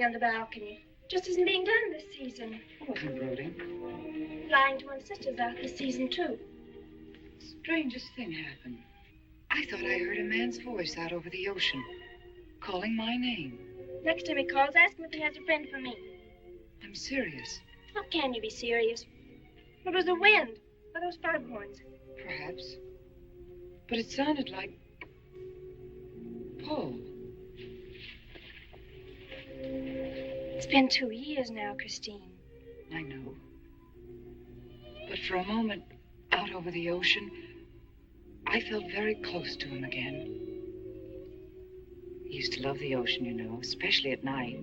On the balcony. Just isn't being done this season. I wasn't brooding. Flying to one's sister's out this season, too. Strangest thing happened. I thought I heard a man's voice out over the ocean, calling my name. Next time he calls, ask him if he has a friend for me. I'm serious. How can you be serious? It was the wind, or those foghorns. Perhaps. But it sounded like Paul. It's been 2 years now, Christine. I know. But for a moment, out over the ocean, I felt very close to him again. He used to love the ocean, you know, especially at night.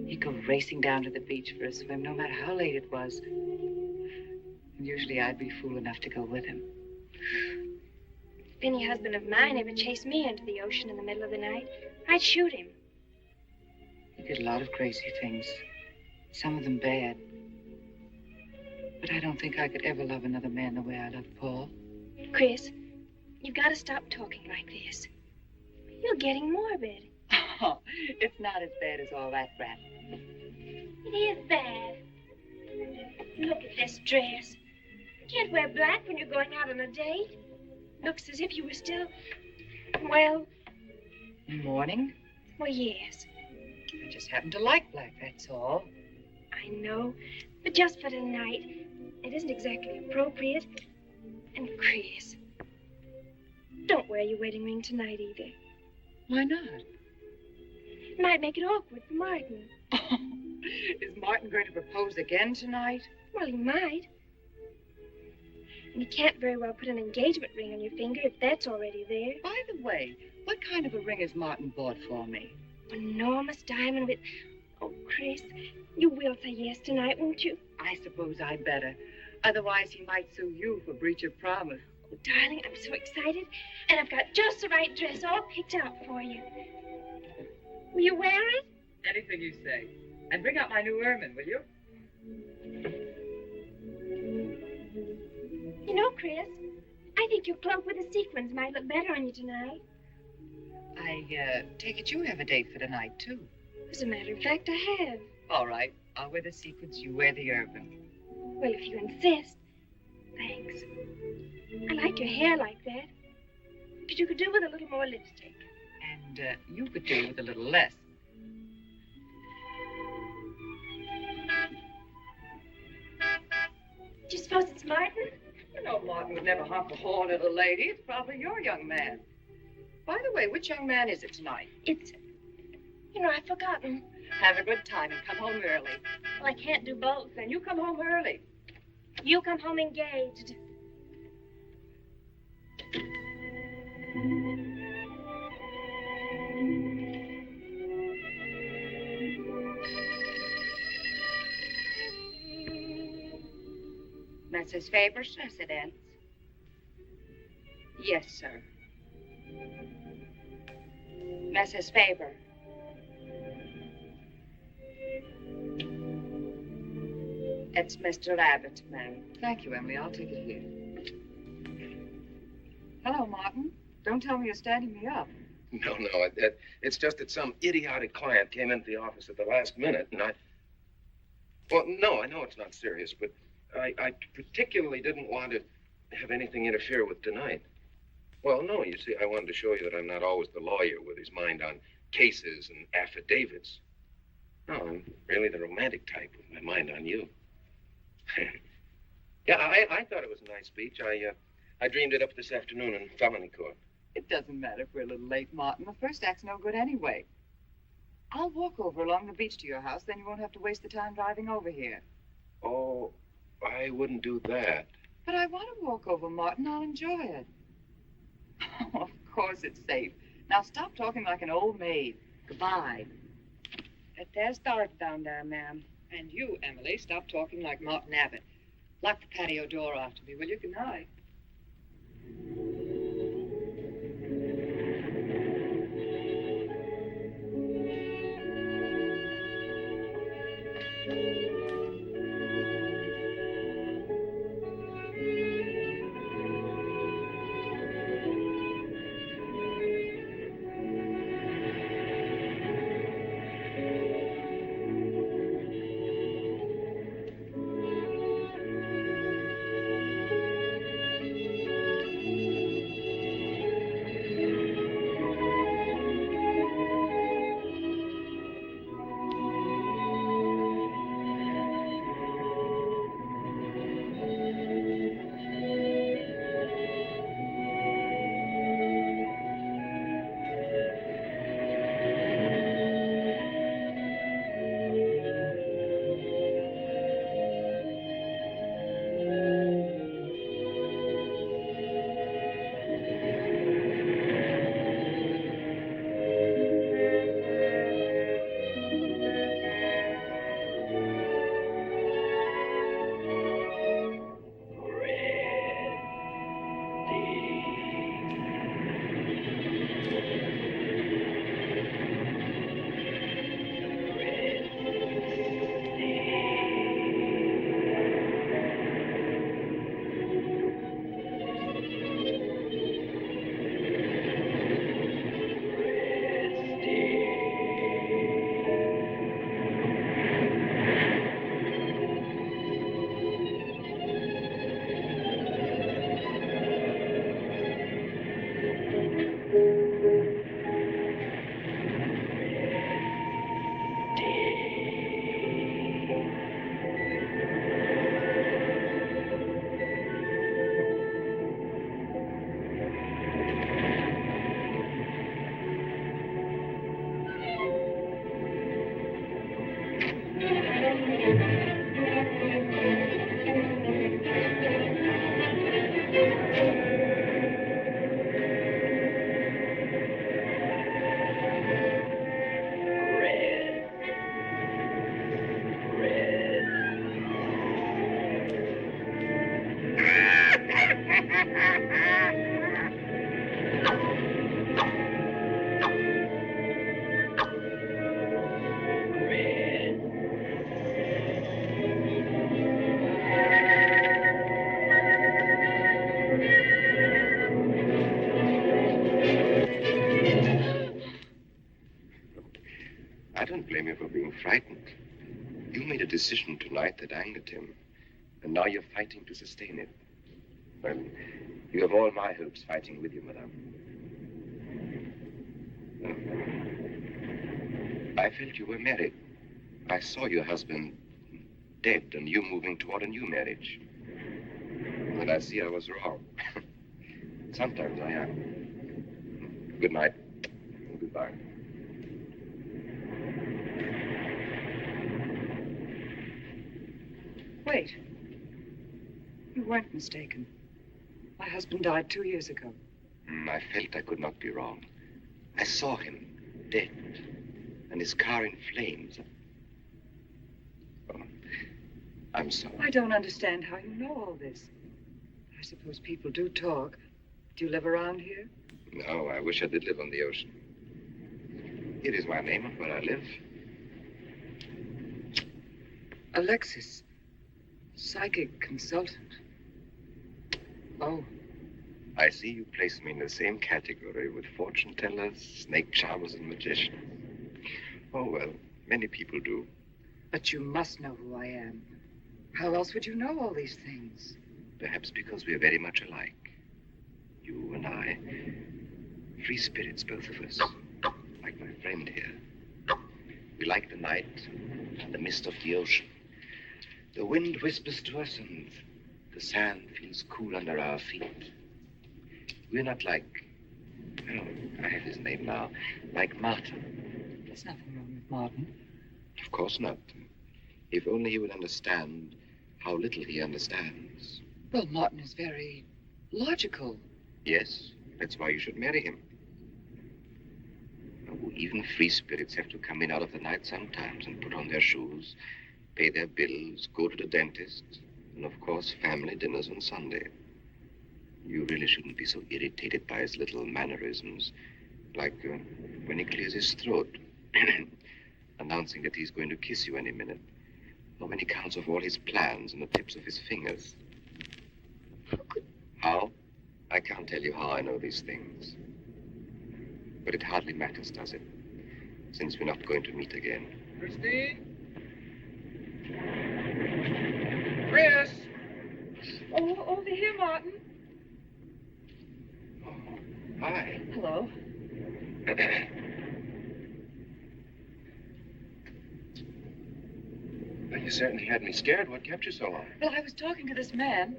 He'd go racing down to the beach for a swim, no matter how late it was. And usually I'd be fool enough to go with him. If any husband of mine ever chased me into the ocean in the middle of the night, I'd shoot him. He did a lot of crazy things, some of them bad. But I don't think I could ever love another man the way I loved Paul. Chris, you've got to stop talking like this. You're getting morbid. Oh, it's not as bad as all that rap. It is bad. Look at this dress. You can't wear black when you're going out on a date. Looks as if you were still, well... Mourning? Well, yes. I just happen to like black, that's all. I know, but just for tonight, it isn't exactly appropriate. And Chris, don't wear your wedding ring tonight either. Why not? It might make it awkward for Martin. Oh, is Martin going to propose again tonight? Well, he might. And you can't very well put an engagement ring on your finger if that's already there. By the way, what kind of a ring has Martin bought for me? An enormous diamond with... Oh, Chris, you will say yes tonight, won't you? I suppose I better. Otherwise, he might sue you for breach of promise. Oh, darling, I'm so excited. And I've got just the right dress all picked out for you. Will you wear it? Anything you say. And bring out my new ermine, will you? You know, Chris, I think your cloak with the sequins might look better on you tonight. I take it you have a date for tonight, too. As a matter of fact, I have. All right. I'll wear the sequins, you wear the ermine. Well, if you insist. Thanks. I like your hair like that. But you could do with a little more lipstick. And you could do with a little less. Do you suppose it's Martin? No, Martin would never honk the horn at a lady. It's probably your young man. By the way, which young man is it tonight? It's... I've forgotten. Have a good time and come home early. Well, I can't do both. Then you come home early. You come home engaged. Mrs. Faber's residence? Yes, sir. Mrs. Faber. It's Mr. Abbott, ma'am. Thank you, Emily. I'll take it here. Hello, Martin. Don't tell me you're standing me up. No, it's just that some idiotic client came into the office at the last minute, and well, no, I know it's not serious, but I particularly didn't want to have anything interfere with tonight. Well, no, you see, I wanted to show you that I'm not always the lawyer with his mind on cases and affidavits. No, I'm really the romantic type with my mind on you. Yeah, I thought it was a nice speech. I dreamed it up this afternoon in felony court. It doesn't matter if we're a little late, Martin. The first act's no good anyway. I'll walk over along the beach to your house, then you won't have to waste the time driving over here. Oh, I wouldn't do that. But I want to walk over, Martin. I'll enjoy it. Oh, of course it's safe. Now stop talking like an old maid. Goodbye. There's dark down there, ma'am. And you, Emily, stop talking like Martin Abbott. Lock the patio door after me, will you? Good night. I don't blame you for being frightened. You made a decision tonight that angered him, and now you're fighting to sustain it. Well, you have all my hopes fighting with you, madame. I felt you were married. I saw your husband dead and you moving toward a new marriage. And I see I was wrong. Sometimes I am. Good night. And goodbye. Wait. You weren't mistaken. My husband died 2 years ago. I felt I could not be wrong. I saw him, dead, and his car in flames. Oh, I'm sorry. I don't understand how you know all this. I suppose people do talk. Do you live around here? No, I wish I did live on the ocean. Here is my name of where I live. Alexis, psychic consultant. Oh. I see you place me in the same category with fortune tellers, snake charmers, and magicians. Oh, well, many people do. But you must know who I am. How else would you know all these things? Perhaps because we are very much alike. You and I. Free spirits, both of us. Like my friend here. We like the night and the mist of the ocean. The wind whispers to us and the sand feels cool under our feet. We're not like, oh, I have his name now, like Martin. There's nothing wrong with Martin. Of course not. If only he would understand how little he understands. Well, Martin is very logical. Yes, that's why you should marry him. Oh, even free spirits have to come in out of the night sometimes and put on their shoes, pay their bills, go to the dentist, and of course, family dinners on Sunday. You really shouldn't be so irritated by his little mannerisms, like when he clears his throat, announcing that he's going to kiss you any minute, or when he counts off all his plans on the tips of his fingers. How? I can't tell you how I know these things. But it hardly matters, does it? Since we're not going to meet again. Christine? Chris! Oh, over here, Martin. Oh, hi. Hello. Well, you certainly had me scared. What kept you so long? Well, I was talking to this man.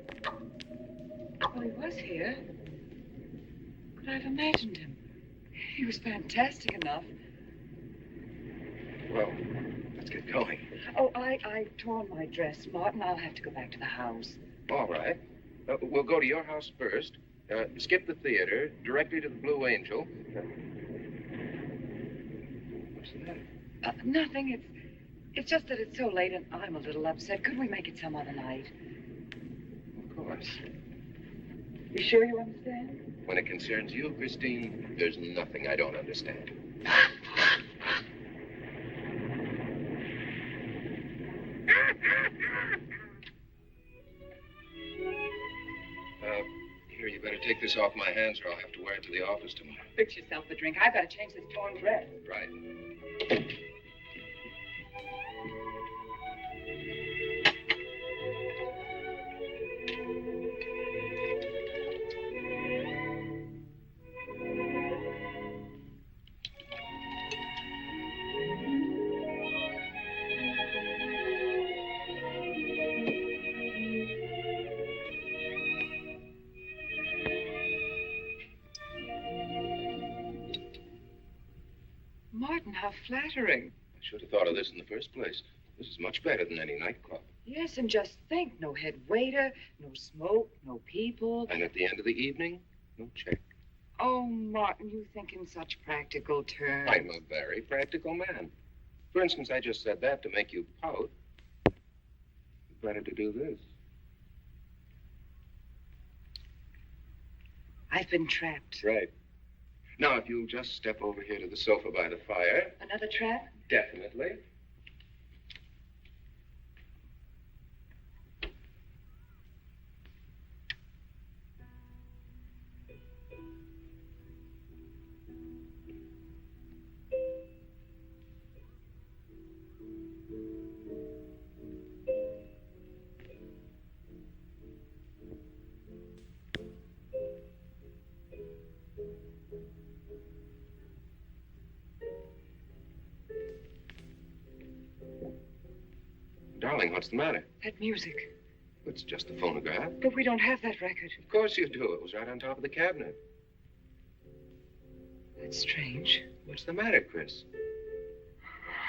Well, he was here. Could I have imagined him? He was fantastic enough. Well, let's get going. Oh, I torn my dress, Martin. I'll have to go back to the house. All right. We'll go to your house first. Skip the theater, directly to the Blue Angel. What's the matter? Nothing. It's just that it's so late and I'm a little upset. Could we make it some other night? Of course. You sure you understand? When it concerns you, Christine, there's nothing I don't understand. Here, you better take this off my hands or I'll have to wear it to the office tomorrow. Fix yourself a drink. I've got to change this torn dress. Right. Martin, how flattering. I should have thought of this in the first place. This is much better than any nightclub. Yes, and just think, no head waiter, no smoke, no people. And at the end of the evening, no check. Oh, Martin, you think in such practical terms. I'm a very practical man. For instance, I just said that to make you pout. Better to do this. I've been trapped. Right. Now, if you'll just step over here to the sofa by the fire. Another trap? Definitely. Darling, what's the matter? That music. But it's just a phonograph. But we don't have that record. Of course you do. It was right on top of the cabinet. That's strange. What's the matter, Chris?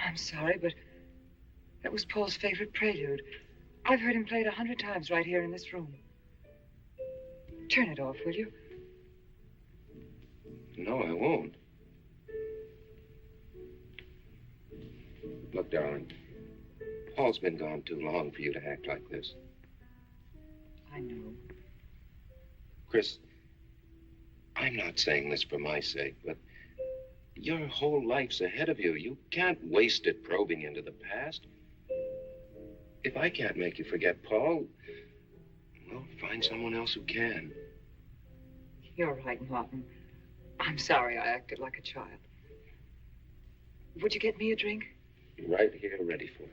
I'm sorry, but that was Paul's favorite prelude. I've heard him play it 100 times right here in this room. Turn it off, will you? No, I won't. Look, darling, Paul's been gone too long for you to act like this. I know. Chris, I'm not saying this for my sake, but your whole life's ahead of you. You can't waste it probing into the past. If I can't make you forget Paul, well, find someone else who can. You're right, Martin. I'm sorry I acted like a child. Would you get me a drink? Right here, ready for you.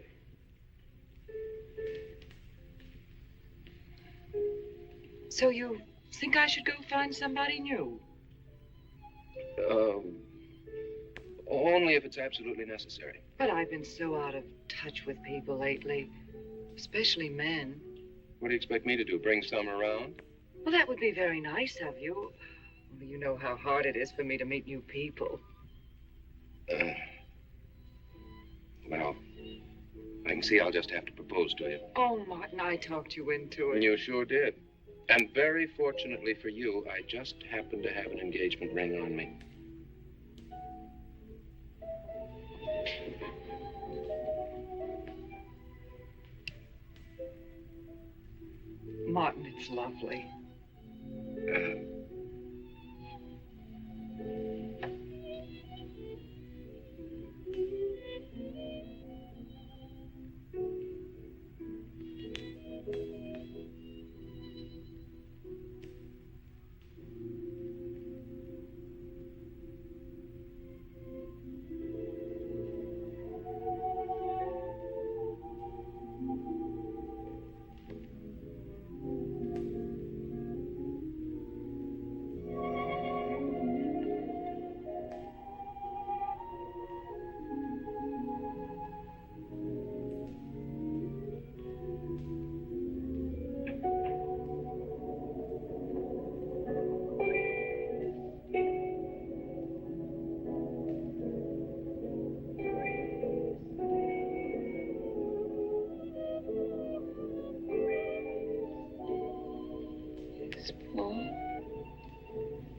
So you think I should go find somebody new? Only if it's absolutely necessary. But I've been so out of touch with people lately, especially men. What do you expect me to do, bring some around? Well, that would be very nice of you. Only you know how hard it is for me to meet new people. Well, I can see I'll just have to propose to you. Oh, Martin, I talked you into it. You sure did. And very fortunately for you, I just happened to have an engagement ring on me. Martin, it's lovely.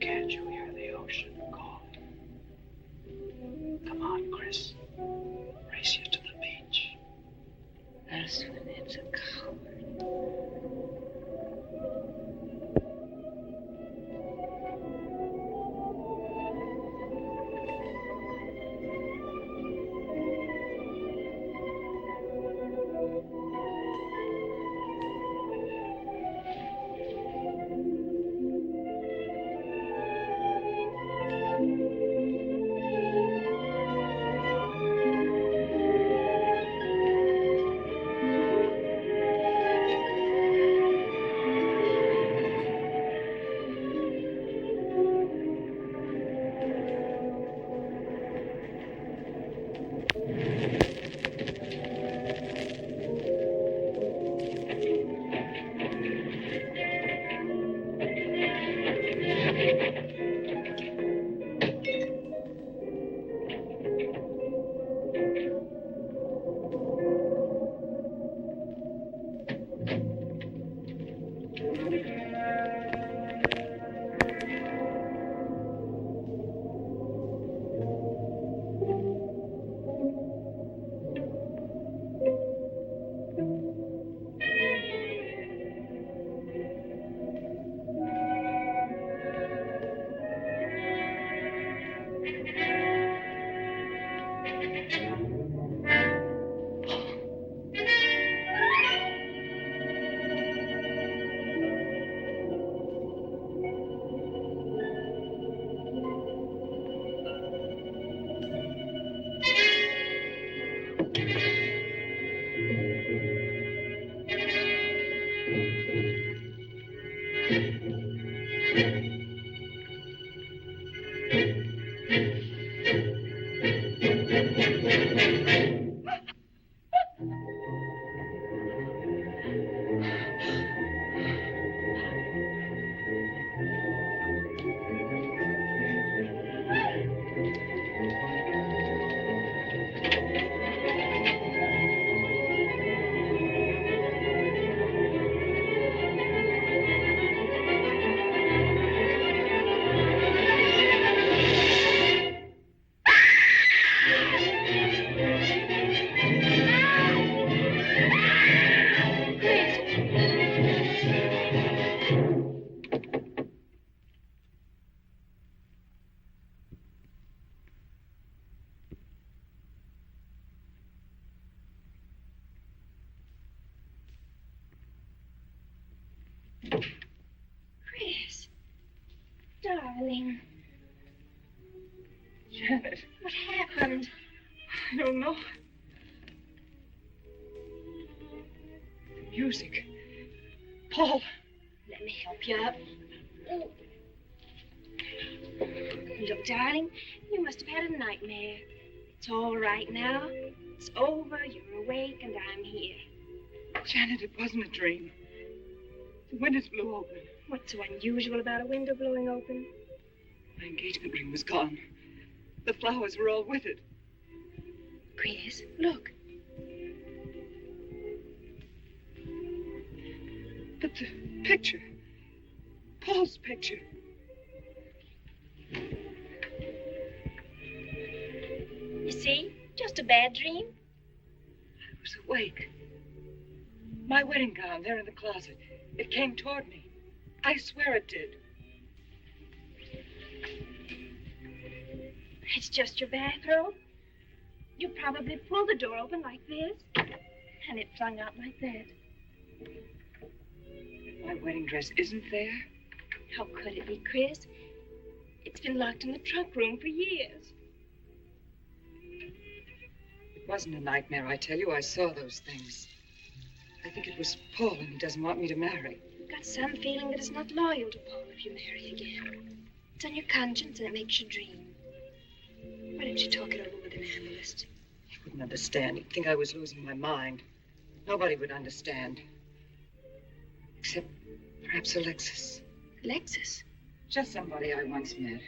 Can't you hear the ocean calling? Come on, Chris. Race you to the beach. That's when it's a coward. Oh. Look, darling, you must have had a nightmare. It's all right now. It's over, you're awake, and I'm here. Janet, it wasn't a dream. The windows blew open. What's so unusual about a window blowing open? My engagement ring was gone. The flowers were all withered. Chris, look. But the picture, Paul's picture. You see? Just a bad dream. I was awake. My wedding gown there in the closet. It came toward me. I swear it did. It's just your bathrobe. You probably pulled the door open like this, and it flung out like that. My wedding dress isn't there. How could it be, Chris? It's been locked in the trunk room for years. It wasn't a nightmare, I tell you. I saw those things. I think it was Paul, and he doesn't want me to marry. You've got some feeling that it's not loyal to Paul if you marry again. It's on your conscience, and it makes you dream. Why don't you talk it over with an analyst? He wouldn't understand. He'd think I was losing my mind. Nobody would understand. Except perhaps Alexis. Alexis? Just somebody I once met.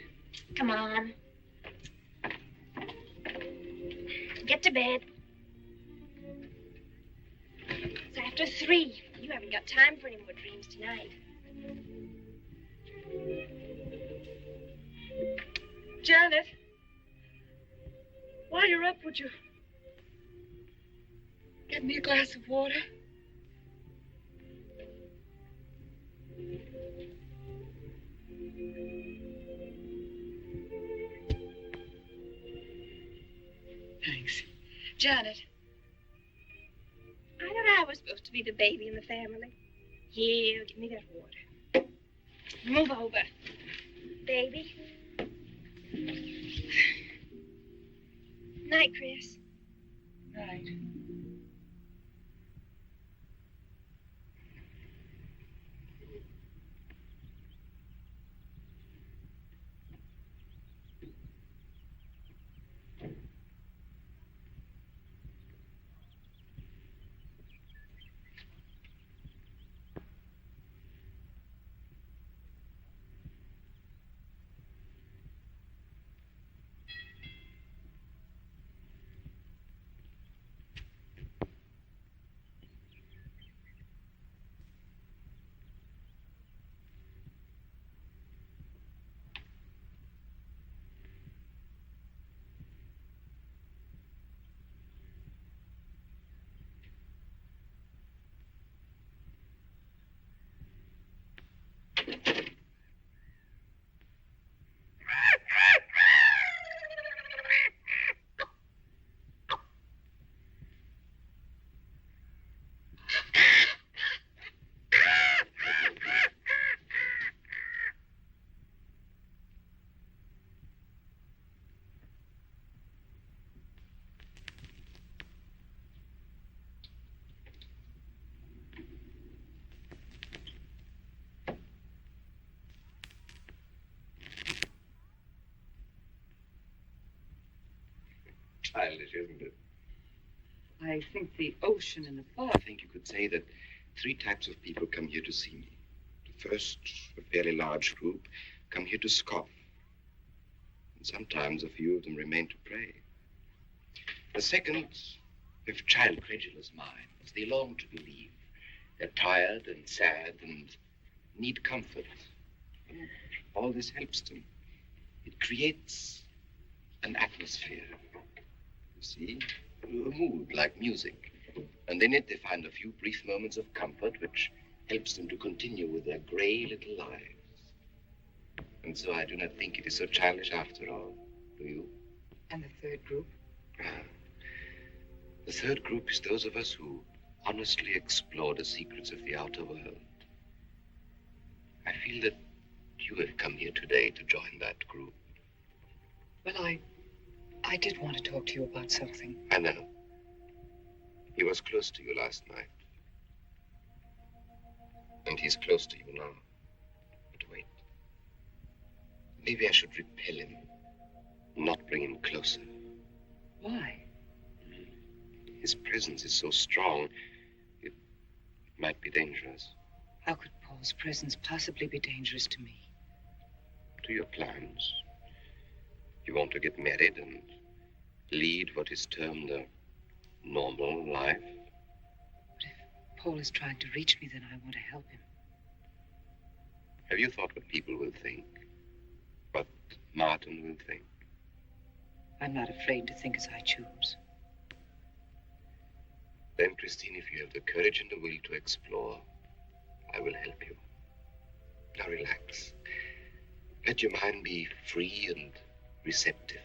Come on. Get to bed. It's after 3. You haven't got time for any more dreams tonight. Janet, while you're up, would you get me a glass of water? Thanks. Janet. I thought I was supposed to be the baby in the family. Here, give me that water. Move over. Baby. Night, Chris. Night. Childish, isn't it? I think the ocean and the fog. I think you could say that 3 types of people come here to see me. The first, a fairly large group, come here to scoff. And sometimes a few of them remain to pray. The second have child credulous minds. They long to believe. They're tired and sad and need comfort. All this helps them. It creates an atmosphere. You see, a mood like music. And in it they find a few brief moments of comfort which helps them to continue with their gray little lives. And so I do not think it is so childish after all. Do you? And the third group? The third group is those of us who honestly explore the secrets of the outer world. I feel that you have come here today to join that group. Well, I did want to talk to you about something. I know. He was close to you last night. And he's close to you now. But wait. Maybe I should repel him, not bring him closer. Why? His presence is so strong, it might be dangerous. How could Paul's presence possibly be dangerous to me? To your plans. You want to get married and lead what is termed a normal life. But if Paul is trying to reach me, then I want to help him. Have you thought what people will think? What Martin will think? I'm not afraid to think as I choose. Then, Christine, if you have the courage and the will to explore, I will help you. Now relax. Let your mind be free and receptive.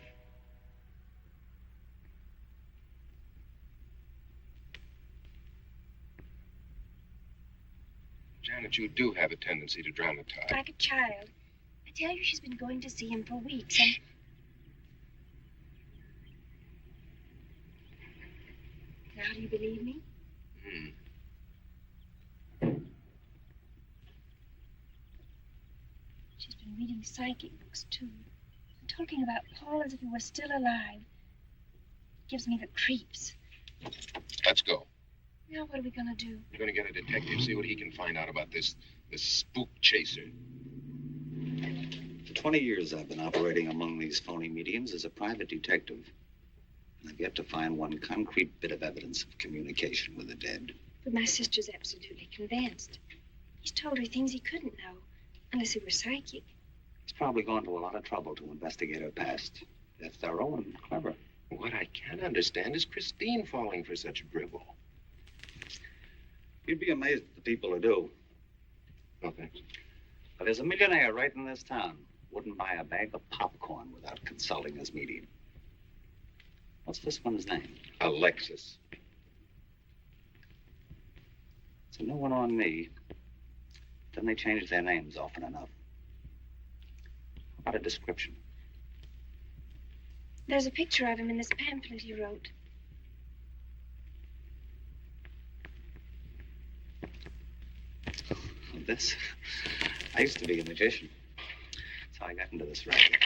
Janet, you do have a tendency to dramatize. Like a child. I tell you, she's been going to see him for weeks, and... Now do you believe me? She's been reading psychic books, too. And talking about Paul as if he were still alive. It gives me the creeps. Let's go. Now what are we going to do? We're going to get a detective, see what he can find out about this spook chaser. For 20 years, I've been operating among these phony mediums as a private detective. And I've yet to find one concrete bit of evidence of communication with the dead. But my sister's absolutely convinced. He's told her things he couldn't know, unless he were psychic. He's probably gone to a lot of trouble to investigate her past. They're thorough and clever. What I can't understand is Christine falling for such drivel. You'd be amazed at the people who do. Oh, thanks. But there's a millionaire right in this town. Wouldn't buy a bag of popcorn without consulting his medium. What's this one's name? Alexis. It's a new one on me. Then they change their names often enough. How about a description? There's a picture of him in this pamphlet he wrote. This? I used to be a magician. That's how I got into this racket.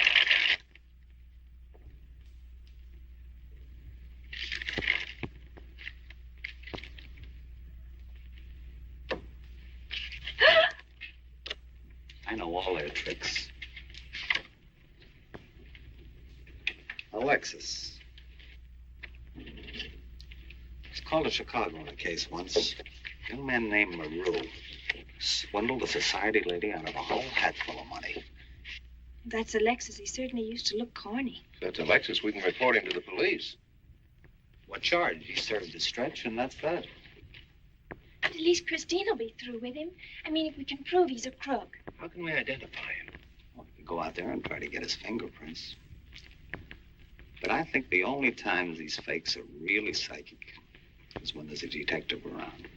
I know all their tricks. Alexis. Was called to Chicago on a case once. A young man named LaRue swindled a society lady out of a whole hatful of money. That's Alexis. He certainly used to look corny. That's Alexis. We can report him to the police. What charge? He served his stretch, and that's that. But at least Christine will be through with him. I mean, if we can prove he's a crook. How can we identify him? Well, we can go out there and try to get his fingerprints. But I think the only times these fakes are really psychic is when there's a detective around.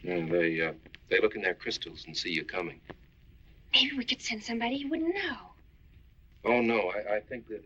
Yeah, they look in their crystals and see you coming. Maybe we could send somebody who wouldn't know. Oh, no, I think that...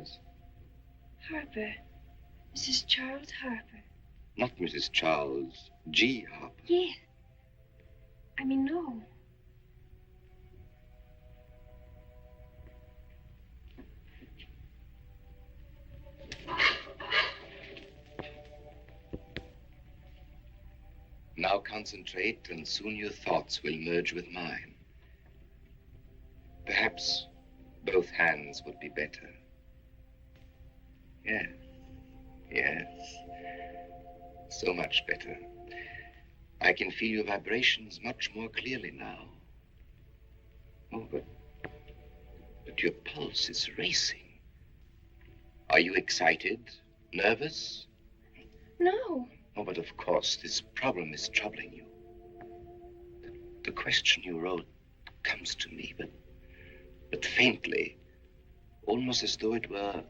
Yes? Harper. Mrs. Charles Harper. Not Mrs. Charles G. Harper. Yes. I mean, no. Now concentrate, and soon your thoughts will merge with mine. Perhaps both hands would be better. Yes, yes. So much better. I can feel your vibrations much more clearly now. Oh, but your pulse is racing. Are you excited? Nervous? No. Oh, but of course, this problem is troubling you. The question you wrote comes to me, but faintly, almost as though it were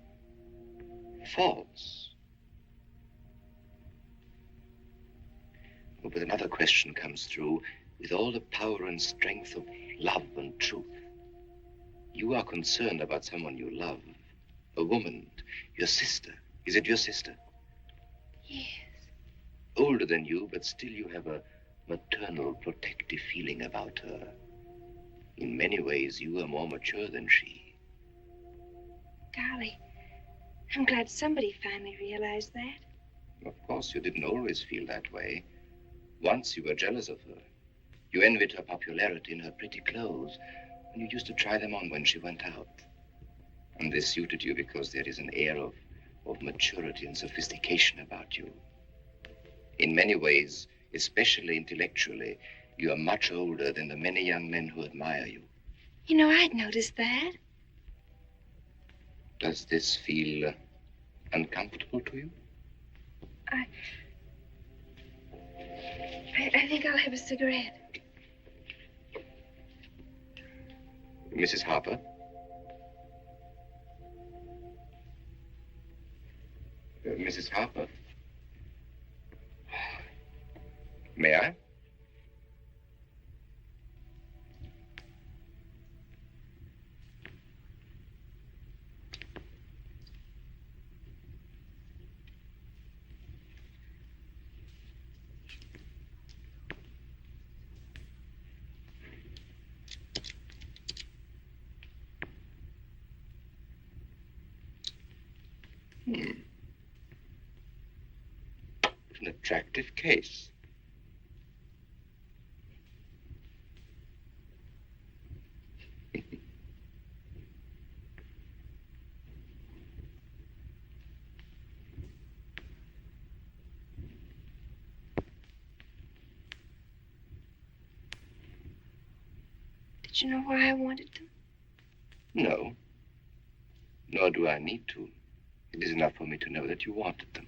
false. Oh, but another question comes through with all the power and strength of love and truth. You are concerned about someone you love, a woman, your sister. Is it your sister? Yes. Older than you, but still you have a maternal, protective feeling about her. In many ways, you are more mature than she. Golly, I'm glad somebody finally realized that. Of course, you didn't always feel that way. Once you were jealous of her. You envied her popularity in her pretty clothes, and you used to try them on when she went out. And this suited you because there is an air of maturity and sophistication about you. In many ways, especially intellectually, you are much older than the many young men who admire you. You know, I'd noticed that. Does this feel uncomfortable to you? I think I'll have a cigarette. Mrs. Harper? Mrs. Harper? May I? An attractive case. Did you know why I wanted them? No. Nor do I need to. It is enough for me to know that you wanted them.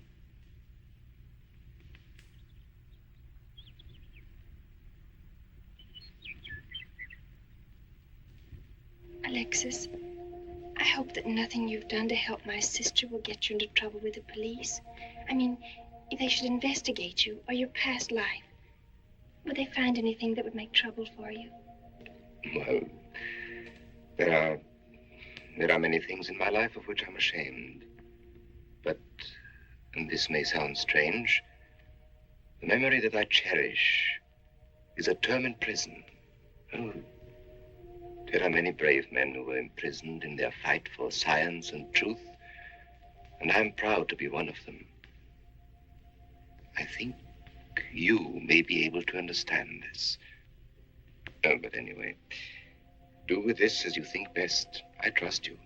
Alexis, I hope that nothing you've done to help my sister will get you into trouble with the police. I mean, if they should investigate you or your past life, would they find anything that would make trouble for you? Well, there are many things in my life of which I'm ashamed. But, and this may sound strange, the memory that I cherish is a term in prison. Oh, there are many brave men who were imprisoned in their fight for science and truth, and I'm proud to be one of them. I think you may be able to understand this. Oh, but anyway, do with this as you think best. I trust you.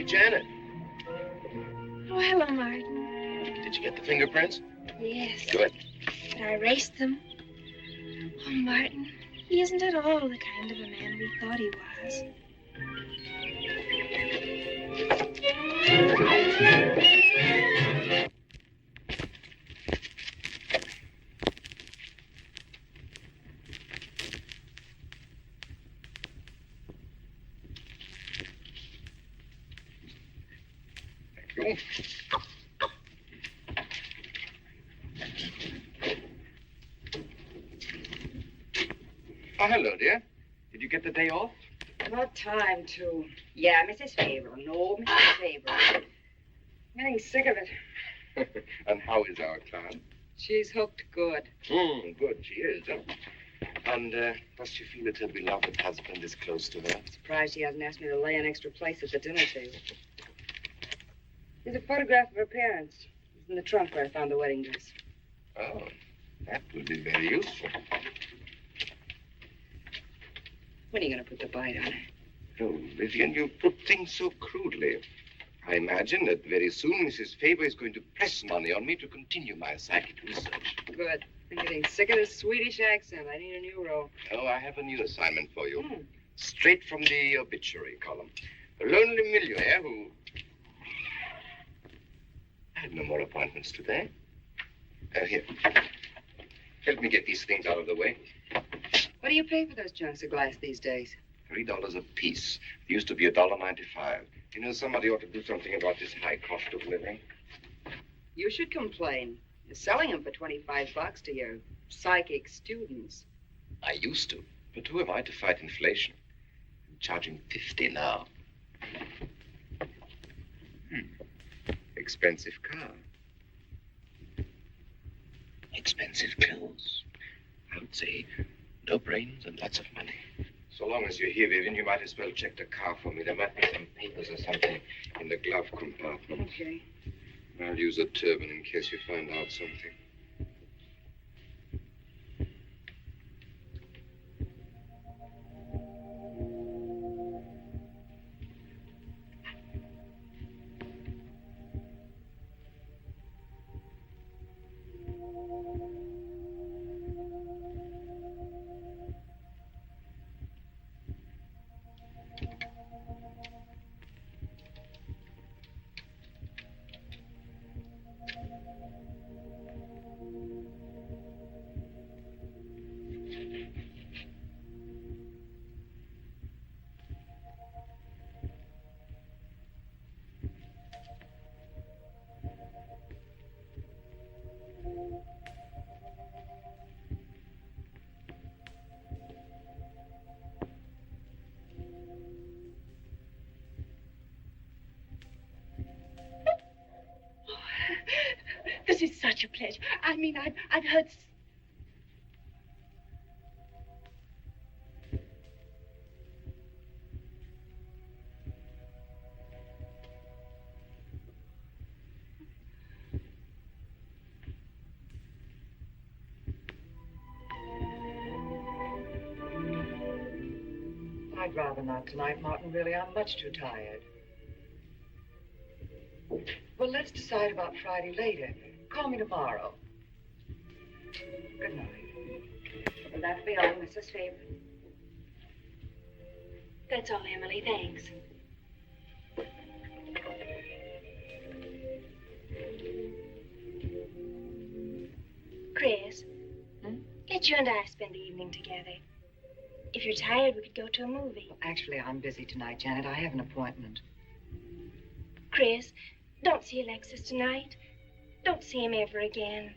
Janet. Oh, hello, Martin. Did you get the fingerprints? Yes. Good. But I erased them. Oh, Martin, he isn't at all the kind of a man we thought he was. Thank you. Oh, hello, dear. Did you get the day off? Not time to. Yeah, Mrs. Faber. No, Mrs. Faber. I'm getting sick of it. And how is our clown? She's hooked good. Good, she is. And does she feel that her beloved husband is close to her? Surprised she hasn't asked me to lay an extra place at the dinner table. There's a photograph of her parents. It's in the trunk where I found the wedding dress. Oh, that would be very useful. When are you going to put the bite on her? Oh, Vivian, you put things so crudely. I imagine that very soon Mrs. Faber is going to press money on me to continue my psychic research. Good. I'm getting sick of this Swedish accent. I need a new role. Oh, I have a new assignment for you. Straight from the obituary column. A lonely millionaire who... I had no more appointments today. Here. Help me get these things out of the way. What do you pay for those chunks of glass these days? $3 a piece. It used to be $1.95. You know, somebody ought to do something about this high cost of living. You should complain. You're selling them for $25 to your psychic students. I used to. But who am I to fight inflation? I'm charging $50 now. Expensive car. Expensive clothes. I would say no brains and lots of money. So long as you're here, Vivian, you might as well check the car for me. There might be some papers or something in the glove compartment. Okay. I'll use a turban in case you find out something. This is such a pleasure. I mean, I've heard... I'd rather not tonight, Martin, really. I'm much too tired. Well, let's decide about Friday later. Call me tomorrow. Good night. Will that be all, Mrs. Faber? That's all, Emily. Thanks. Chris, let you and I spend the evening together. If you're tired, we could go to a movie. Well, actually, I'm busy tonight, Janet. I have an appointment. Chris, don't see Alexis tonight. Don't see him ever again.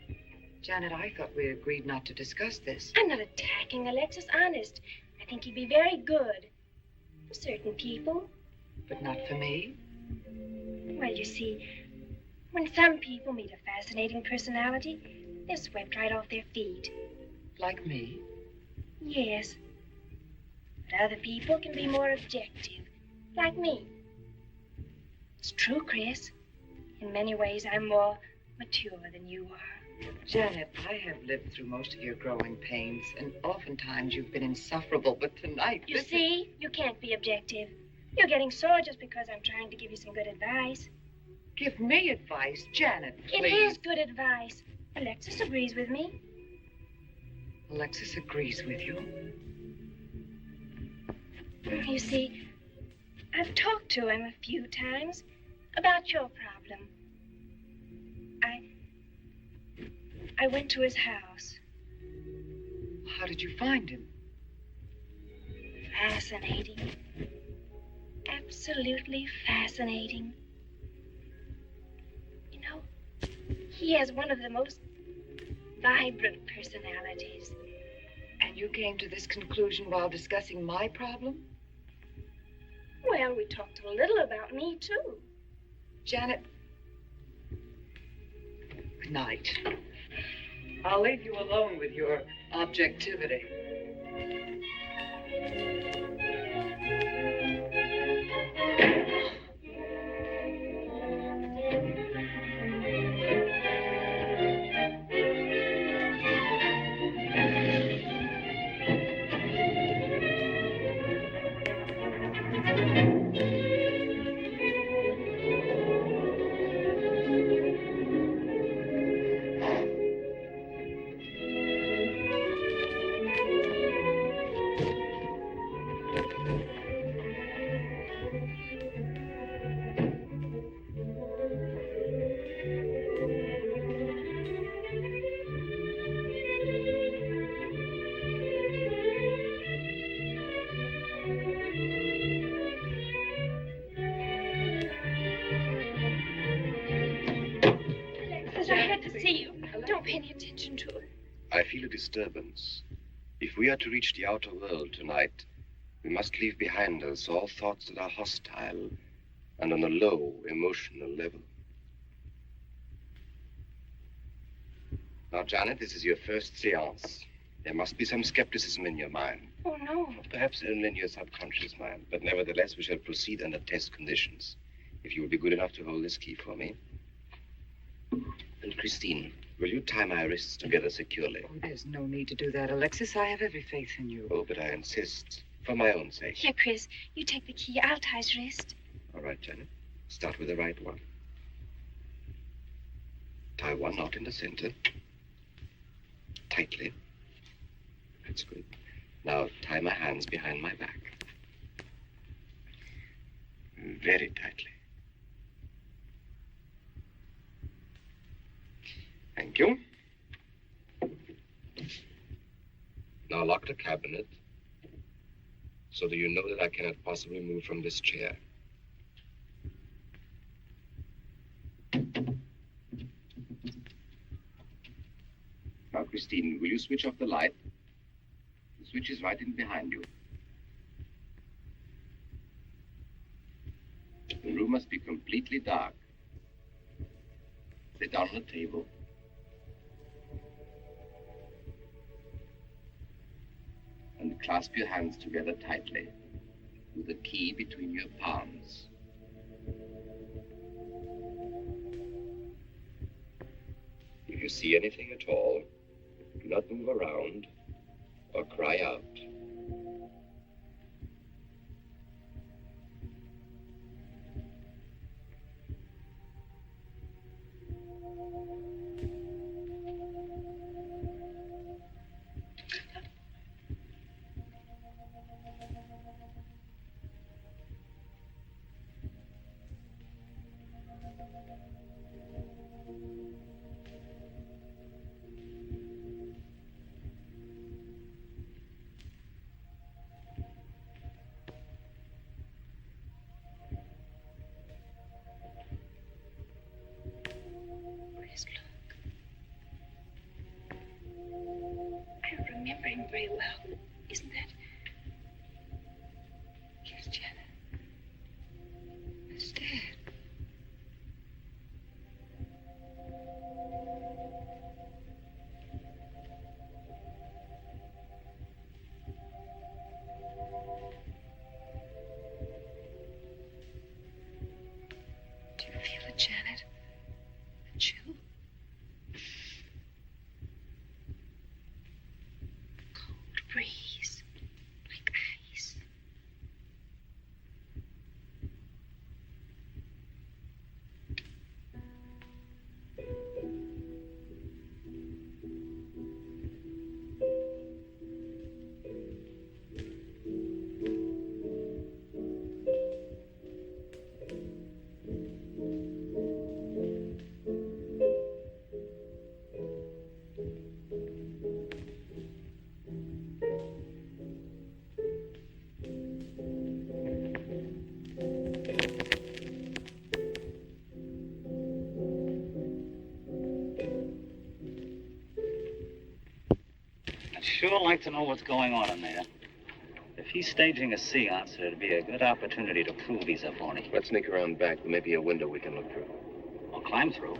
Janet, I thought we agreed not to discuss this. I'm not attacking Alexis, honest. I think he'd be very good for certain people. But not for me? Well, you see, when some people meet a fascinating personality, they're swept right off their feet. Like me? Yes. But other people can be more objective, like me. It's true, Chris. In many ways, I'm more mature than you are. Janet, I have lived through most of your growing pains, and oftentimes you've been insufferable, but tonight... You see, you can't be objective. You're getting sore just because I'm trying to give you some good advice. Give me advice, Janet, It please. is good advice. Alexis agrees with me. Alexis agrees with you. You see, I've talked to him a few times about your problem. I went to his house. How did you find him? Fascinating. Absolutely fascinating. You know, he has one of the most vibrant personalities. And you came to this conclusion while discussing my problem? Well, we talked a little about me, too. Janet, good night. I'll leave you alone with your objectivity. Alexis, I had to see you. Don't pay any attention to it. I feel a disturbance. If we are to reach the outer world tonight, we must leave behind us all thoughts that are hostile and on a low emotional level. Now, Janet, this is your first seance. There must be some skepticism in your mind. Oh, no. Perhaps only in your subconscious mind. But nevertheless, we shall proceed under test conditions. If you will be good enough to hold this key for me. And Christine, will you tie my wrists together securely? Oh, there's no need to do that, Alexis. I have every faith in you. Oh, but I insist. For my own sake. Here, Chris, you take the key. I'll tie his wrist. All right, Janet. Start with the right one. Tie one knot in the center. Tightly. That's good. Now tie my hands behind my back. Very tightly. Thank you. Now lock the cabinet so that you know that I cannot possibly move from this chair. Now, Christine, will you switch off the light? The switch is right in behind you. The room must be completely dark. Sit down on the table. And clasp your hands together tightly, with the key between your palms. If you see anything at all, do not move around or cry out. Chris, look. I don't remember him very well. Isn't that? Yes, Janet. It's Dad. Do you feel it, Janet? The chill? Cold breeze. sure like to know what's going on in there. If he's staging a seance, it'd be a good opportunity to prove he's a phony. Let's sneak around back. There may be a window we can look through. Or climb through.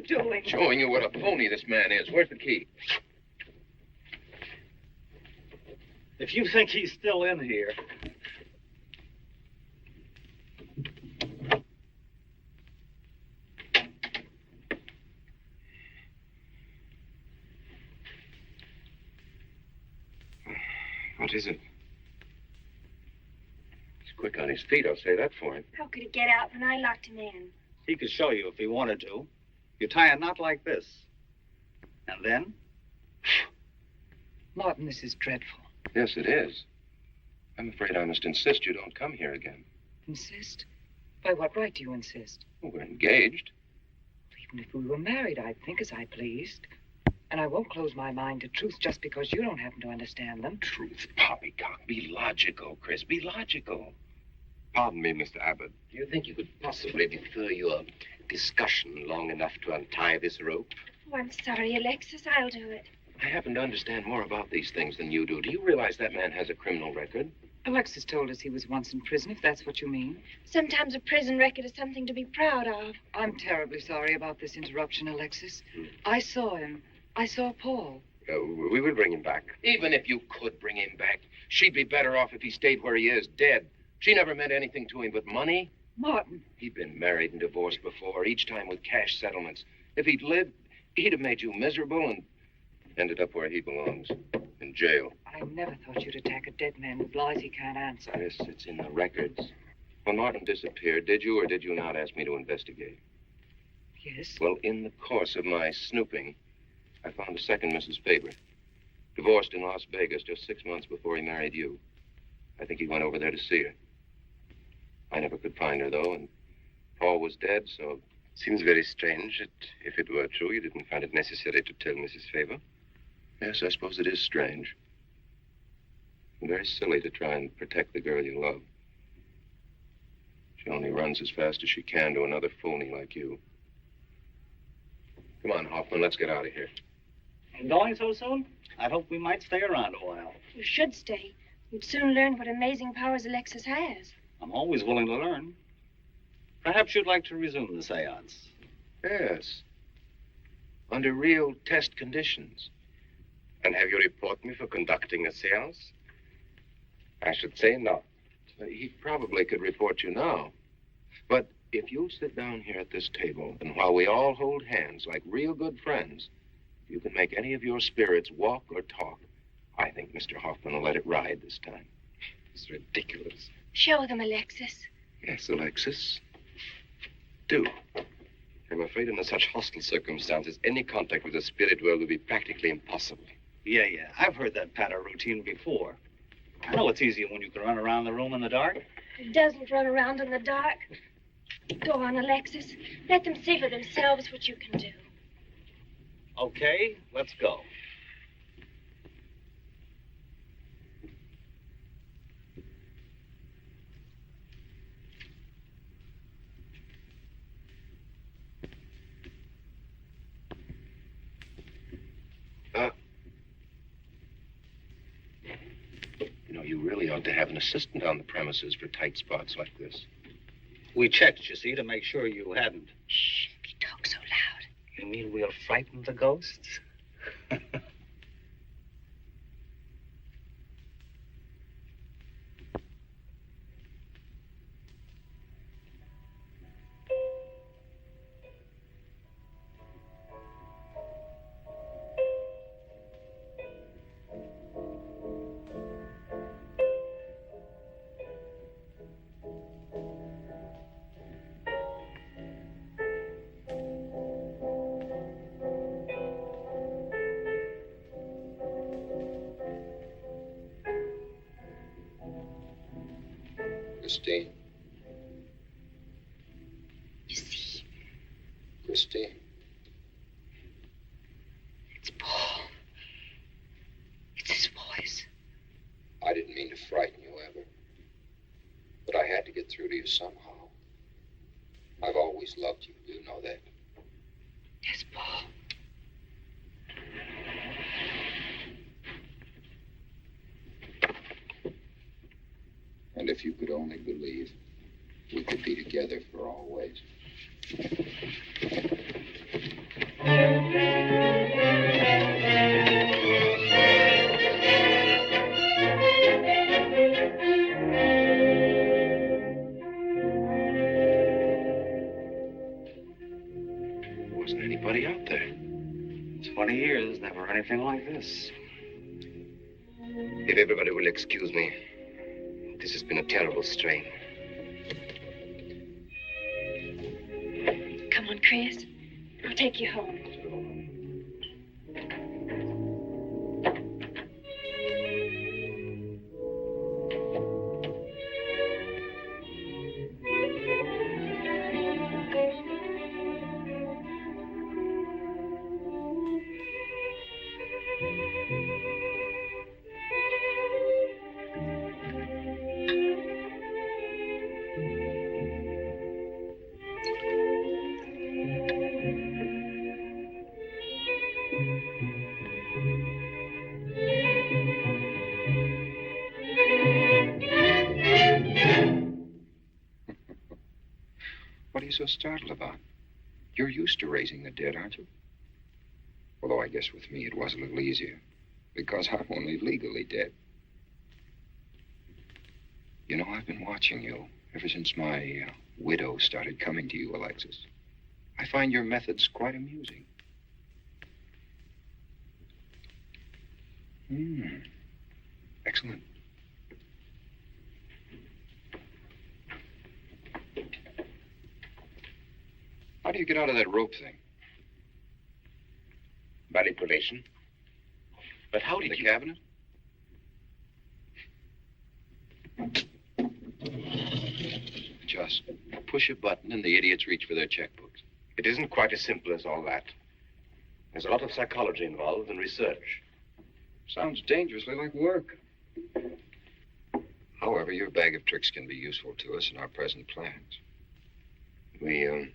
Doing? Showing you what a phony this man is. Where's the key? If you think he's still in here... What is it? He's quick on his feet, I'll say that for him. How could he get out when I locked him in? He could show you if he wanted to. You tie a knot like this. And then? Martin, this is dreadful. Yes, it is. I'm afraid I must insist you don't come here again. Insist? By what right do you insist? Well, we're engaged. Even if we were married, I'd think as I pleased. And I won't close my mind to truth just because you don't happen to understand them. Truth, poppycock. Be logical, Chris. Be logical. Pardon me, Mr. Abbott. Do you think you could possibly defer your discussion long enough to untie this rope? Oh, I'm sorry, Alexis. I'll do it. I happen to understand more about these things than you do. Do you realize that man has a criminal record? Alexis told us he was once in prison, if that's what you mean. Sometimes a prison record is something to be proud of. I'm terribly sorry about this interruption, Alexis. I saw him. I saw Paul. We will bring him back. Even if you could bring him back, she'd be better off if he stayed where he is, dead. She never meant anything to him but money. Martin. He'd been married and divorced before, each time with cash settlements. If he'd lived, he'd have made you miserable and ended up where he belongs, in jail. I never thought you'd attack a dead man with lies he can't answer. Yes, it's in the records. When Martin disappeared, did you or did you not ask me to investigate? Yes. Well, in the course of my snooping, I found a second Mrs. Faber, divorced in Las Vegas just 6 months before he married you. I think he went over there to see her. I never could find her, though, and Paul was dead, so... Seems very strange that if it were true, you didn't find it necessary to tell Mrs. Faber. Yes, I suppose it is strange. And very silly to try and protect the girl you love. She only runs as fast as she can to another phony like you. Come on, Hoffman, let's get out of here. And going so soon? I'd hope we might stay around a while. You should stay. You'd soon learn what amazing powers Alexis has. I'm always willing to learn. Perhaps you'd like to resume the seance. Yes. Under real test conditions. And have you report me for conducting a seance? I should say not. He probably could report you now. But if you'll sit down here at this table, and while we all hold hands like real good friends, if you can make any of your spirits walk or talk, I think Mr. Hoffman will let it ride this time. It's ridiculous. Show them, Alexis. Yes, Alexis. Do. I'm afraid under such hostile circumstances, any contact with the spirit world will be practically impossible. Yeah. I've heard that pattern routine before. I know it's easier when you can run around the room in the dark. It doesn't run around in the dark. Go on, Alexis. Let them see for themselves what you can do. Okay, let's go. You really ought to have an assistant on the premises for tight spots like this. We checked, you see, to make sure you hadn't. Shh, he talks so loud. You mean we'll frighten the ghosts? Christine. You see, Christine. it's Paul. It's his voice. I didn't mean to frighten you ever. But I had to get through to you somehow. I've always loved you. You know that. Yes, Paul. And if you could only believe, we could be together for always. Wasn't anybody out there. 20 years, never anything like this. If everybody will excuse me, this has been a terrible strain. Come on, Chris. I'll take you home. What are you so startled about? You're used to raising the dead, aren't you? Although I guess with me it was a little easier, because I'm only legally dead. You know, I've been watching you ever since my widow started coming to you, Alexis. I find your methods quite amusing. Excellent. How do you get out of that rope thing? Manipulation. But how did The you... cabinet? Just push a button and the idiots reach for their checkbooks. It isn't quite as simple as all that. There's a lot of psychology involved and research. Sounds dangerously like work. However, your bag of tricks can be useful to us in our present plans. We,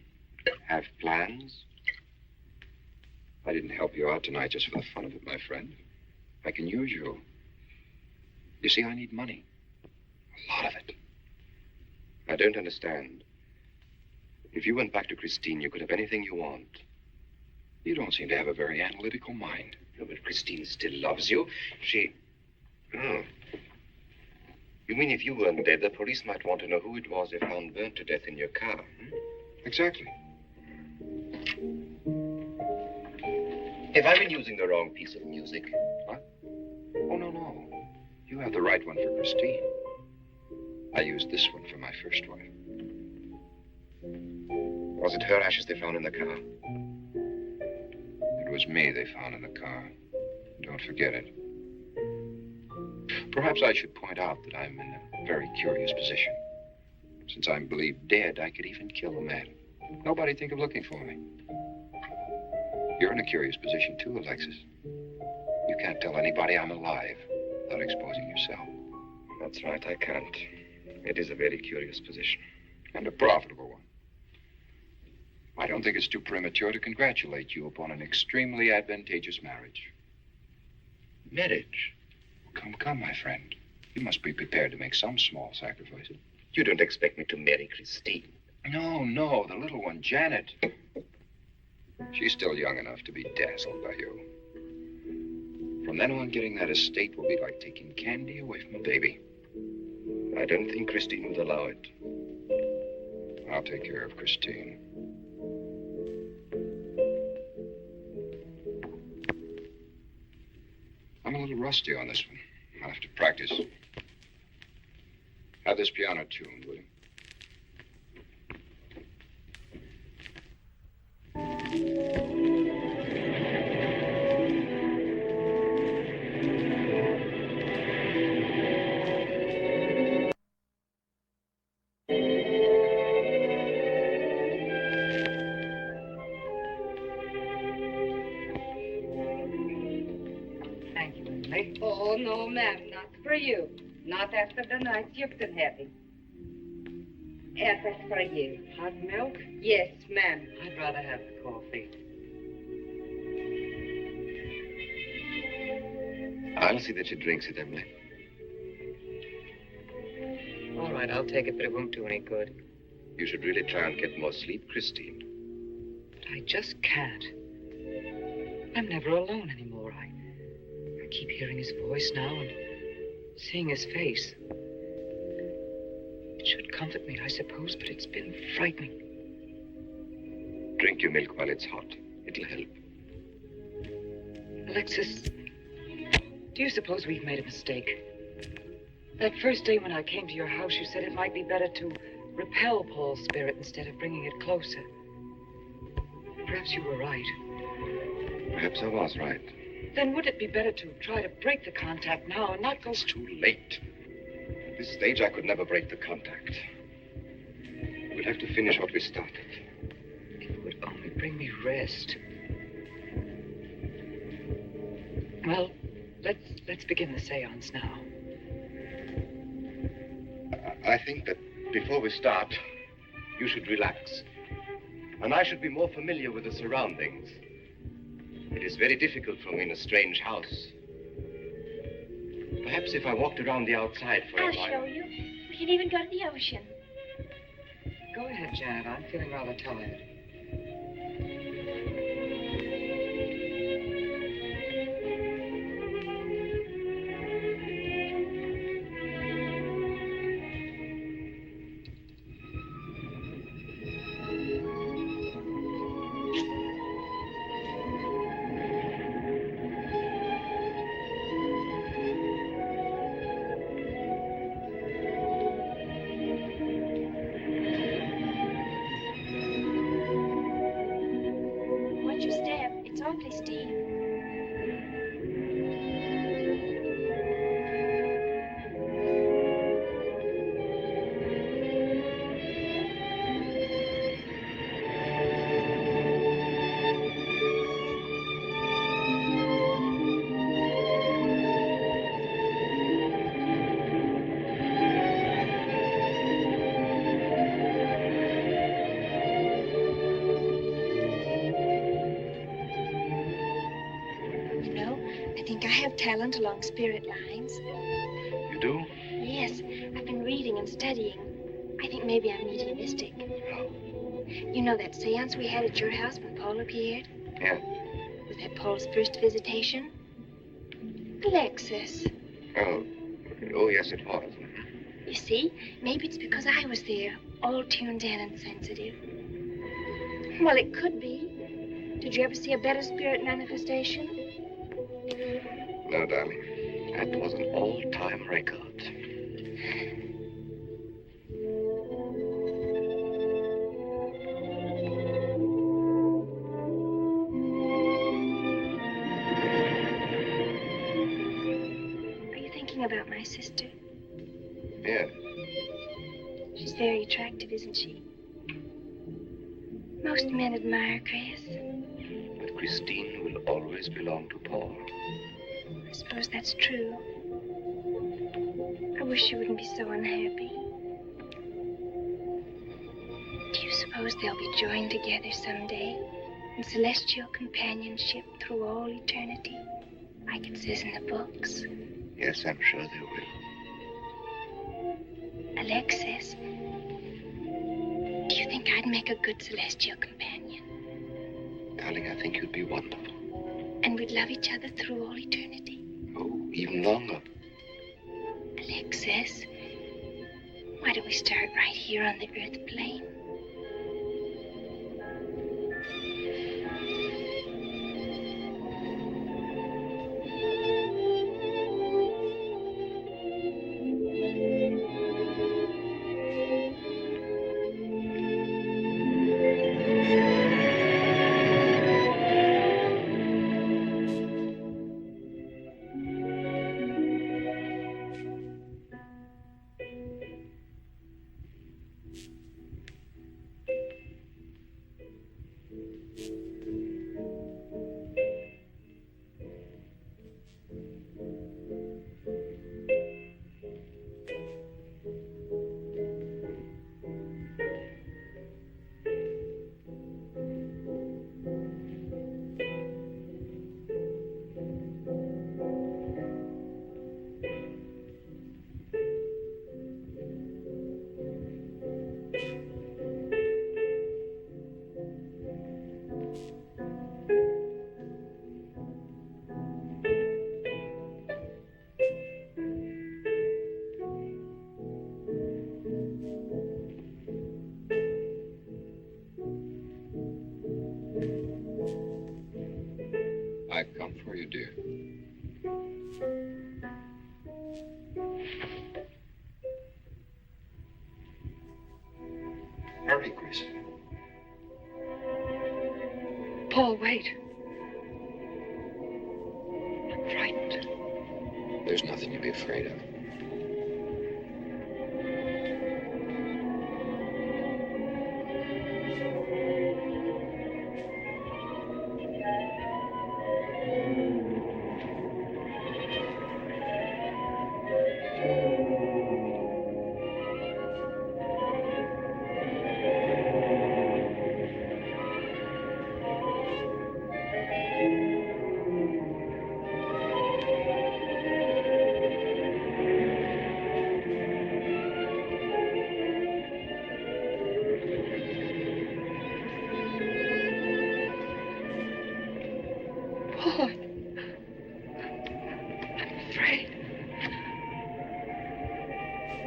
have plans? I didn't help you out tonight just for the fun of it, my friend. I can use you. You see, I need money. A lot of it. I don't understand. If you went back to Christine, you could have anything you want. You don't seem to have a very analytical mind. No, but Christine still loves you. She... Oh. You mean if you weren't dead, the police might want to know who it was they found burnt to death in your car? Exactly. Have I been using the wrong piece of music? What? Oh, no. You have the right one for Christine. I used this one for my first wife. Was it her ashes they found in the car? It was me they found in the car. Don't forget it. Perhaps I should point out that I'm in a very curious position. Since I'm believed dead, I could even kill a man. Nobody'd think of looking for me. You're in a curious position, too, Alexis. You can't tell anybody I'm alive without exposing yourself. That's right, I can't. It is a very curious position. And a profitable one. I don't think it's too premature to congratulate you upon an extremely advantageous marriage. Marriage? Come, my friend. You must be prepared to make some small sacrifices. You don't expect me to marry Christine? No, the little one, Janet. She's still young enough to be dazzled by you. From then on, getting that estate will be like taking candy away from a baby. I don't think Christine would allow it. I'll take care of Christine. I'm a little rusty on this one. I'll have to practice. Have this piano tuned, will you? Oh, no, ma'am, not for you. Not after the night you've been having. That's for you. Hot milk? Yes, ma'am. I'd rather have the coffee. I'll see that she drinks it, Emily. All right, I'll take it, but it won't do any good. You should really try and get more sleep, Christine. But I just can't. I'm never alone anymore. I keep hearing his voice now and seeing his face. It should comfort me, I suppose, but it's been frightening. Drink your milk while it's hot. It'll help. Alexis, do you suppose we've made a mistake? That first day when I came to your house, you said it might be better to repel Paul's spirit instead of bringing it closer. Perhaps you were right. Perhaps I was right. Then would it be better to try to break the contact now and not go... It's too late. At this stage, I could never break the contact. We'll have to finish what we started. It would only bring me rest. Well, let's begin the seance now. I think that before we start, you should relax. And I should be more familiar with the surroundings. It is very difficult for me in a strange house. Perhaps if I walked around the outside for a while... I'll show you. We can even go to the ocean. Go ahead, Janet. I'm feeling rather tired. Watch your step. It's awfully steep. You know, I think I have talent along spirit lines. You do? Yes, I've been reading and studying. I think maybe I'm mediumistic. How? You know that seance we had at your house when Paul appeared? Yeah. Was that Paul's first visitation? Alexis. Oh, yes, it was. You see, maybe it's because I was there, all tuned in and sensitive. Well, it could be. Did you ever see a better spirit manifestation? No, darling. That was an all-time record. Are you thinking about my sister? Yeah. She's very attractive, isn't she? Most men admire Chris. But Christine will always belong to Paul. I suppose that's true. I wish she wouldn't be so unhappy. Do you suppose they'll be joined together someday in celestial companionship through all eternity, like it says in the books? Yes, I'm sure they will. Alexis, do you think I'd make a good celestial companion? Darling, I think you'd be wonderful. And we'd love each other through all eternity? Oh, even longer. Alexis, why don't we start right here on the earth plane? for you, dear. Hurry, Chris. Paul, wait. I'm frightened. There's nothing to be afraid of.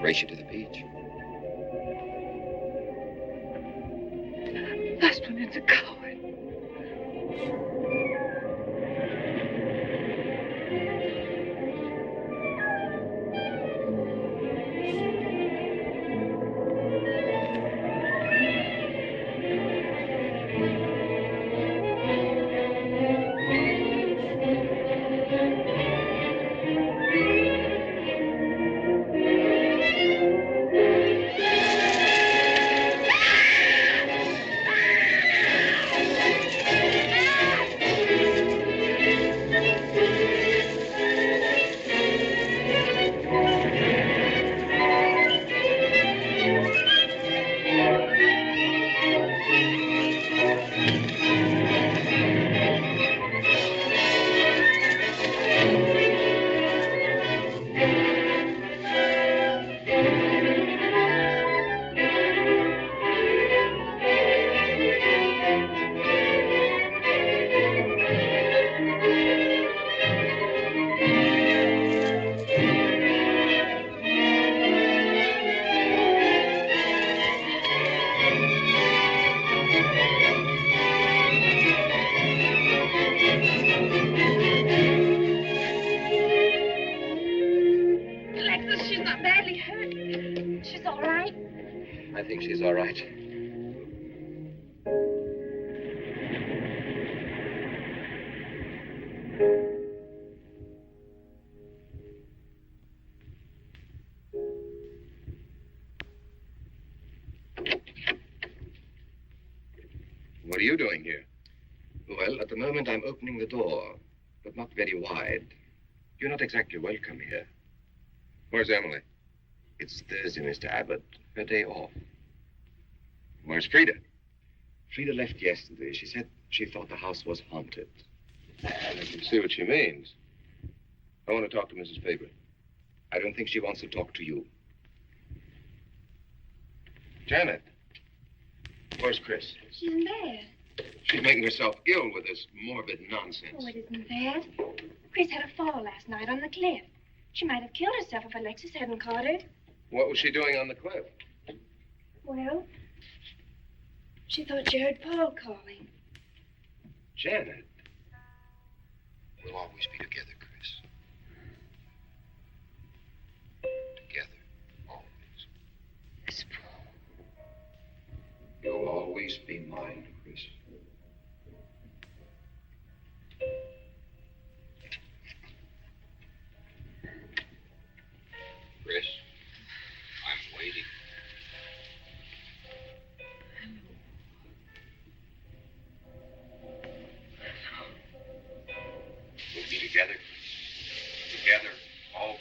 Race you to the beach. Last one is a coward. I think she's all right. What are you doing here? Well, at the moment I'm opening the door, but not very wide. You're not exactly welcome here. Where's Emily? It's Thursday, Mr. Abbott. Her day off. Where's Frida? Frida left yesterday. She said she thought the house was haunted. I can see what she means. I want to talk to Mrs. Faber. I don't think she wants to talk to you. Janet, where's Chris? She's in bed. She's making herself ill with this morbid nonsense. Oh, it isn't that. Chris had a fall last night on the cliff. She might have killed herself if Alexis hadn't caught her. What was she doing on the cliff? Well, she thought she heard Paul calling. Janet. We'll always be together, Chris. Together. Always. Yes, Paul. You'll always be mine, Chris. Chris, I'm waiting. We'll be together, Chris. Together, always.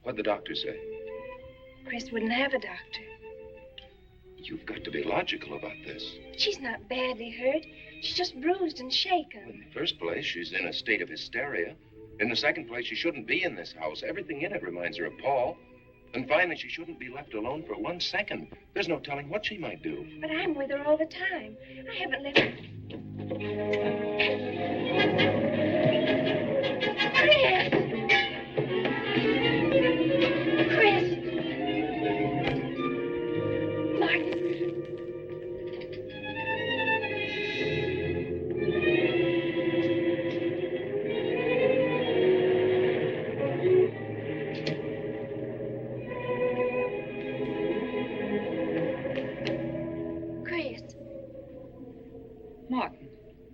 What'd the doctor say? Chris wouldn't have a doctor. You've got to be logical about this. She's not badly hurt. She's just bruised and shaken. In the first place, she's in a state of hysteria. In the second place, she shouldn't be in this house. Everything in it reminds her of Paul. And finally, she shouldn't be left alone for 1 second. There's no telling what she might do. But I'm with her all the time. I haven't left her.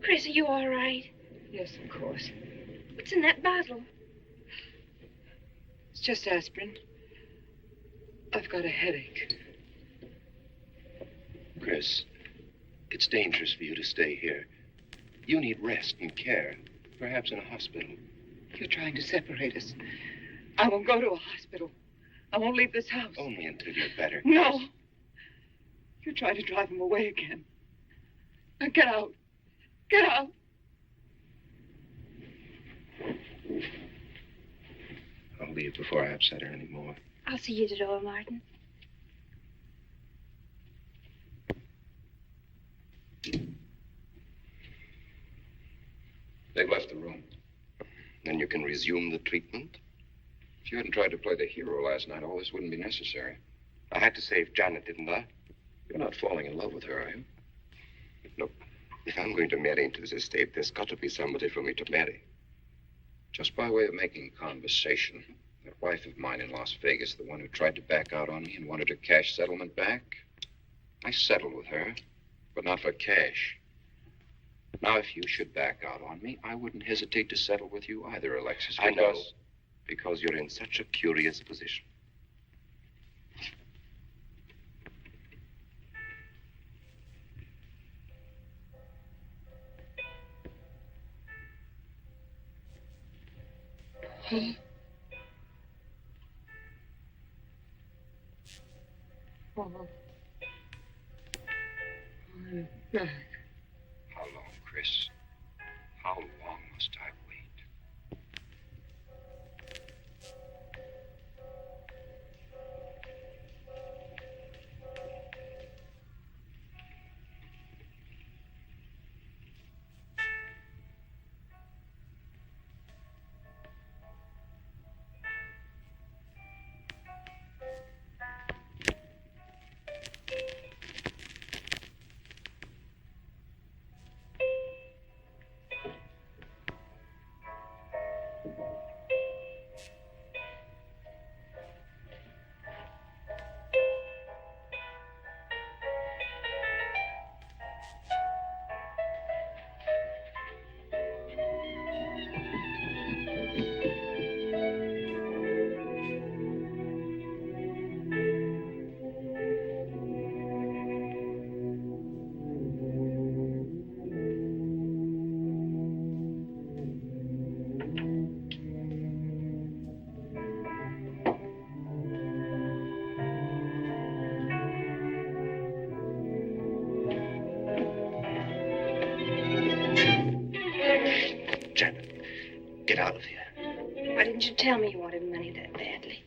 Chris, are you all right? Yes, of course. What's in that bottle? It's just aspirin. I've got a headache. Chris, it's dangerous for you to stay here. You need rest and care, perhaps in a hospital. You're trying to separate us. I won't go to a hospital. I won't leave this house. Only until you're better. No. You're trying to drive him away again. Now get out. Get out. I'll leave before I upset her anymore. I'll see you to the door, Martin. They've left the room. Then you can resume the treatment. If you hadn't tried to play the hero last night, all this wouldn't be necessary. I had to save Janet, didn't I? You're not falling in love with her, are you? Look, if I'm going to marry into this estate, there's got to be somebody for me to marry. Just by way of making conversation, that wife of mine in Las Vegas, the one who tried to back out on me and wanted her cash settlement back, I settled with her, but not for cash. Now, if you should back out on me, I wouldn't hesitate to settle with you either, Alexis. I know, because you're in such a curious position. Oh. I'm back. How long, Chris? How long must I wait? Get out of here. Why didn't you tell me you wanted money that badly?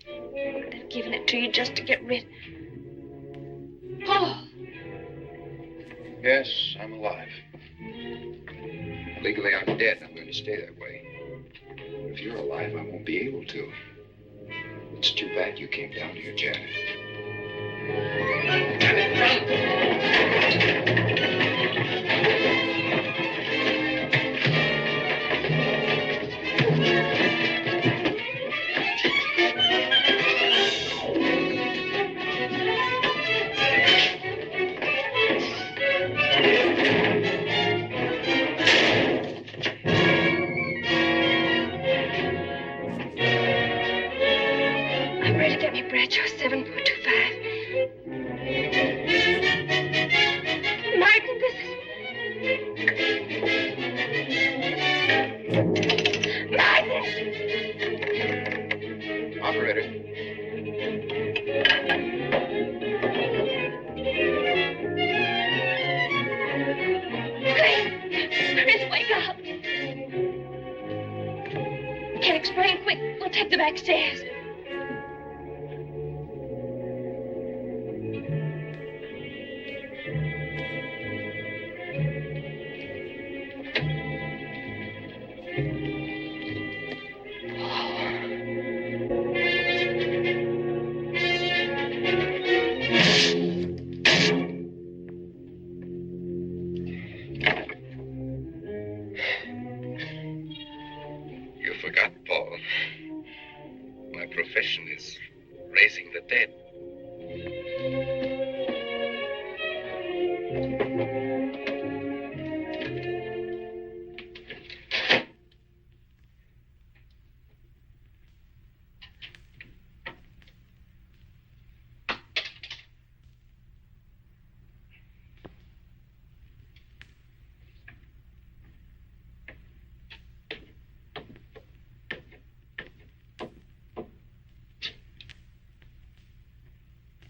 I'd have given it to you just to get rid. Paul! Yes, I'm alive. Legally, I'm dead, and I'm going to stay that way. But if you're alive, I won't be able to. It's too bad you came down here, Janet. Bradshaw 7.25. Martin, this is... Martin! Operator. Chris, wake up. Can't explain. Quick, we'll take the back stairs.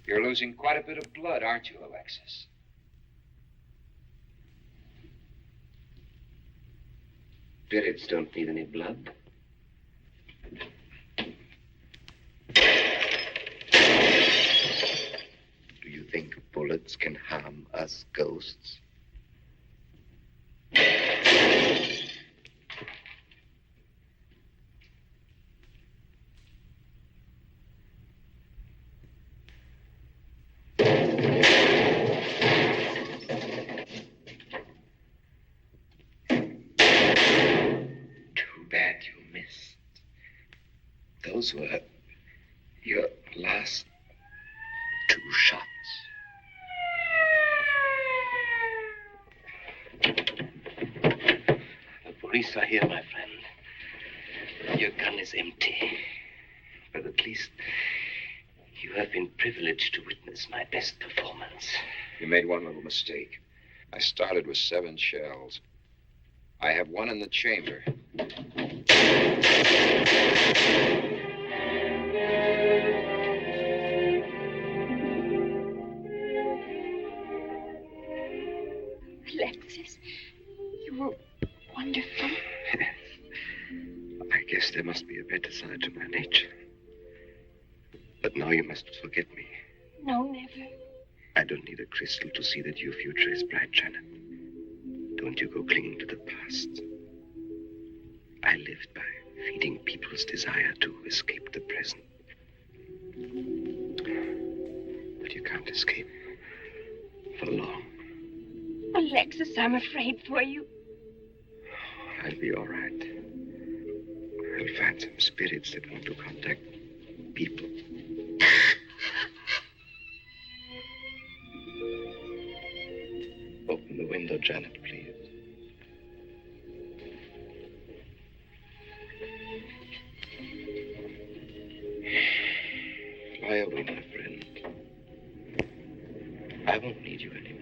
You're losing quite a bit of blood, aren't you, Alexis? Spirits don't need any blood. Do you think bullets can harm us ghosts? Those were your last 2 shots. The police are here, my friend. Your gun is empty. But at least you have been privileged to witness my best performance. You made one little mistake. I started with 7 shells. I have 1 in the chamber. Alexis, you were wonderful. I guess there must be a better side to my nature. But now you must forget me. No, never. I don't need a crystal to see that your future is bright, Janet. Don't you go clinging to the past. I lived by feeding people's desire to escape the present. But you can't escape for long. Alexis, I'm afraid for you. I'll be all right. I'll find some spirits that want to contact people. Open the window, Janet, please. Lie away, my friend. I won't need you anymore.